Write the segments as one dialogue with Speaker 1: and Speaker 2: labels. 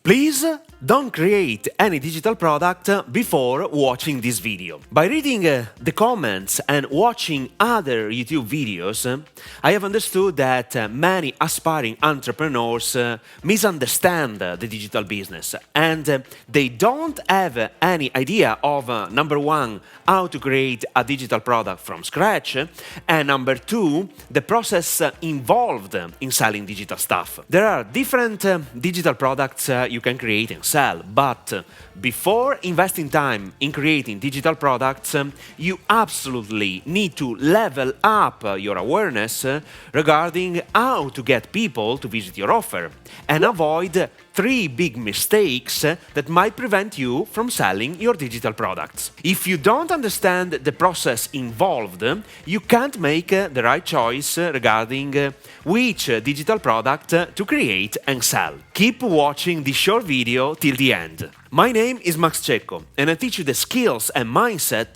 Speaker 1: Please don't create any digital product before watching this video. By reading the comments and watching other YouTube videos, I have understood that many aspiring entrepreneurs misunderstand the digital business and they don't have any idea of number one, how to create a digital product from scratch, and number two, the process involved in selling digital stuff. There are different digital products you can create and sell, but before investing time in creating digital products, you absolutely need to level up your awareness regarding how to get people to visit your offer and avoid 3 big mistakes that might prevent you from selling your digital products. If you don't understand the process involved, you can't make the right choice regarding which digital product to create and sell. Keep watching this short video till the end. My name is Max Cecco, and I teach you the skills and mindset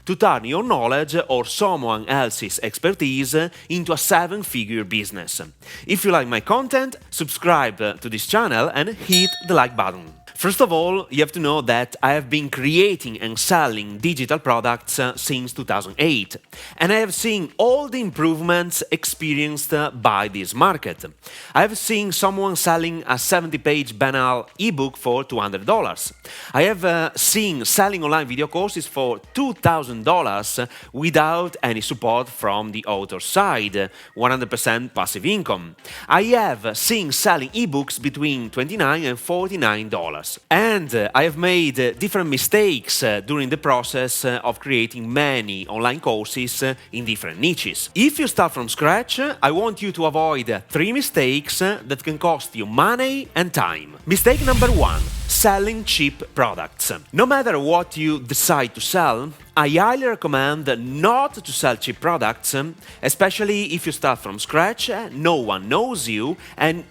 Speaker 1: to turn your knowledge or someone else's expertise into a 7-figure business. If you like my content, subscribe to this channel and hit the like button. First of all, you have to know that I have been creating and selling digital products since 2008, and I have seen all the improvements experienced by this market. I have seen someone selling a 70-page banal ebook for $200. I have seen selling online video courses for $2,000 without any support from the author's side, 100% passive income. I have seen selling ebooks between $29 and $49. And I have made different mistakes during the process of creating many online courses in different niches. If you start from scratch, I want you to avoid 3 mistakes that can cost you money and time. Mistake number 1. Selling cheap products. No matter what you decide to sell, I highly recommend not to sell cheap products, especially if you start from scratch, no one knows you, and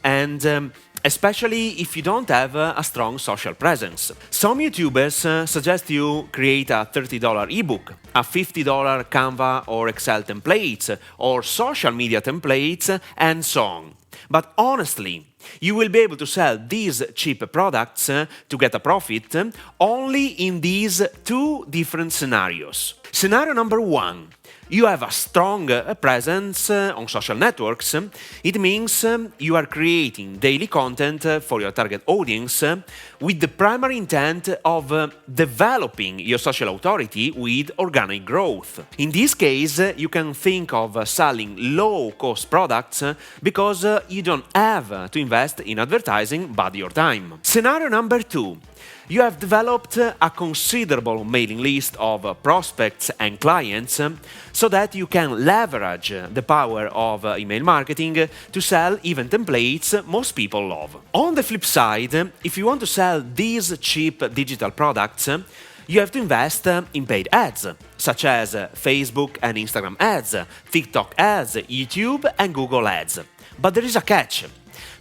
Speaker 1: especially if you don't have a strong social presence. Some YouTubers suggest you create a $30 ebook, a $50 Canva or Excel templates, or social media templates, and so on. But honestly, you will be able to sell these cheap products to get a profit only in these 2 different scenarios. Scenario number 1. You have a strong presence on social networks. It means you are creating daily content for your target audience with the primary intent of developing your social authority with organic growth. In this case, you can think of selling low-cost products because you don't have to invest in advertising but your time. Scenario number 2. You have developed a considerable mailing list of prospects and clients so that you can leverage the power of email marketing to sell even templates most people love. On the flip side, if you want to sell these cheap digital products, you have to invest in paid ads, such as Facebook and Instagram ads, TikTok ads, YouTube and Google ads. But there is a catch.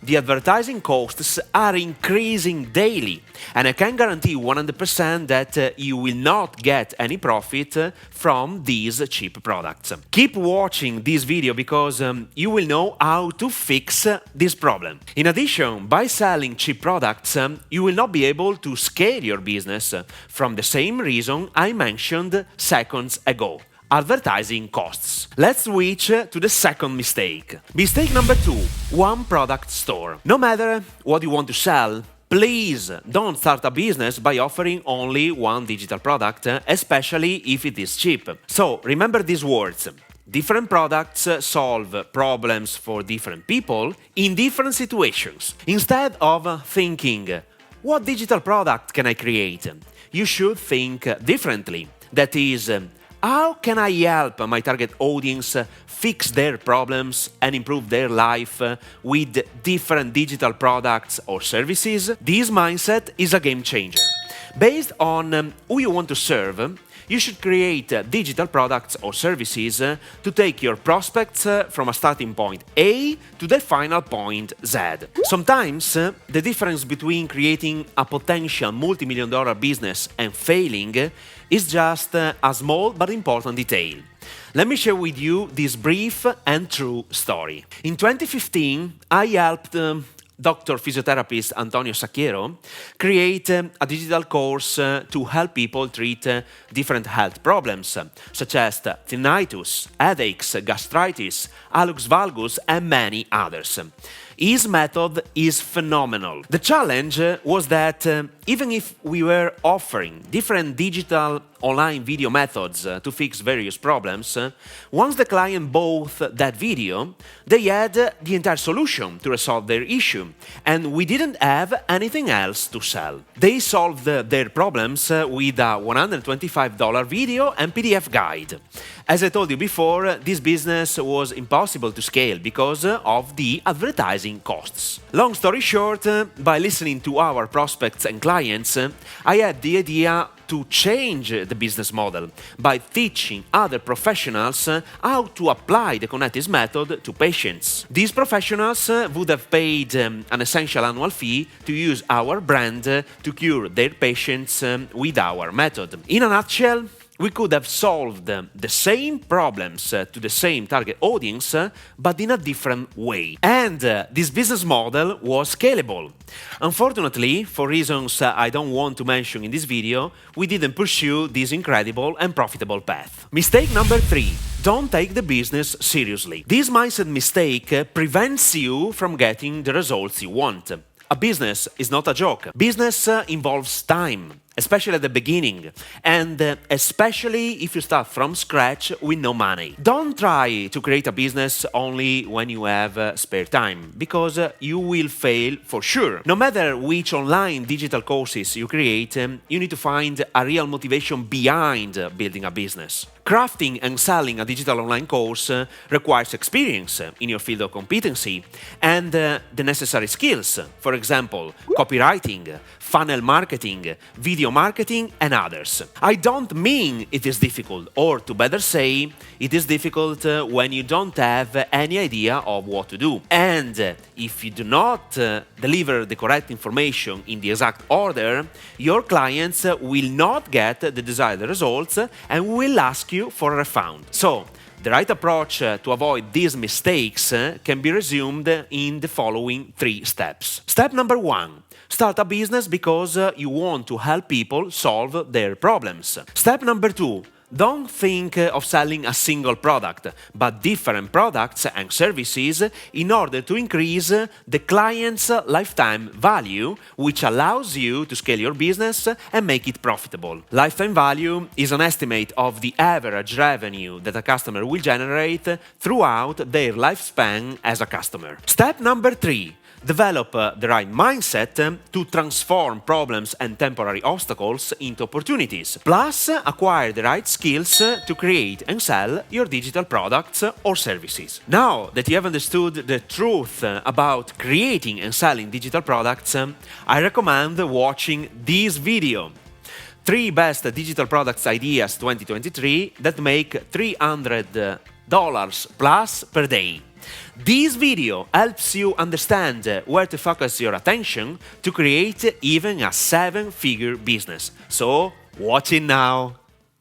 Speaker 1: The advertising costs are increasing daily, and I can guarantee 100% that you will not get any profit from these cheap products. Keep watching this video because you will know how to fix this problem. In addition, by selling cheap products, you will not be able to scale your business from the same reason I mentioned seconds ago. Advertising costs. Let's switch to the second mistake. Mistake number 2. One product store. No matter what you want to sell, please don't start a business by offering only one digital product, especially if it is cheap. So remember these words. Different products solve problems for different people in different situations. Instead of thinking, what digital product can I create? You should think differently. That is, how can I help my target audience fix their problems and improve their life with different digital products or services? This mindset is a game changer. Based on who you want to serve, you should create digital products or services to take your prospects from a starting point A to the final point Z. Sometimes the difference between creating a potential multi-million-dollar business and failing is just a small but important detail. Let me share with you this brief and true story. In 2015, I helped Dr. Physiotherapist Antonio Sacchero, create a digital course to help people treat different health problems, such as tinnitus, headaches, gastritis, hallux valgus, and many others. His method is phenomenal. The challenge was that even if we were offering different digital online video methods to fix various problems, once the client bought that video, they had the entire solution to resolve their issue, and we didn't have anything else to sell. They solved their problems with a $125 video and PDF guide. As I told you before, this business was impossible to scale because of the advertising costs. Long story short, by listening to our prospects and clients, I had the idea to change the business model by teaching other professionals how to apply the Connectis method to patients. These professionals would have paid an essential annual fee to use our brand to cure their patients with our method. In a nutshell, we could have solved the same problems to the same target audience, but in a different way. And this business model was scalable. Unfortunately, for reasons I don't want to mention in this video, we didn't pursue this incredible and profitable path. Mistake number 3. Don't take the business seriously. This mindset mistake prevents you from getting the results you want. A business is not a joke. Business involves time, especially at the beginning, and especially if you start from scratch with no money. Don't try to create a business only when you have spare time, because you will fail for sure. No matter which online digital courses you create, you need to find a real motivation behind building a business. Crafting and selling a digital online course requires experience in your field of competency and the necessary skills, for example, copywriting, funnel marketing, video marketing, and others. I don't mean it is difficult, or to better say, it is difficult when you don't have any idea of what to do. And if you do not deliver the correct information in the exact order, your clients will not get the desired results and will ask you for a refund. So, the right approach to avoid these mistakes can be resumed in the following 3 steps. Step number 1. Start a business because you want to help people solve their problems. Step number 2. Don't think of selling a single product, but different products and services in order to increase the client's lifetime value, which allows you to scale your business and make it profitable. Lifetime value is an estimate of the average revenue that a customer will generate throughout their lifespan as a customer. Step number 3. Develop the right mindset to transform problems and temporary obstacles into opportunities. Plus, acquire the right skills to create and sell your digital products or services. Now that you have understood the truth about creating and selling digital products, I recommend watching this video. 3 best digital products ideas 2023 that make $300 plus per day. This video helps you understand where to focus your attention to create even a 7-figure business. So, watch it now!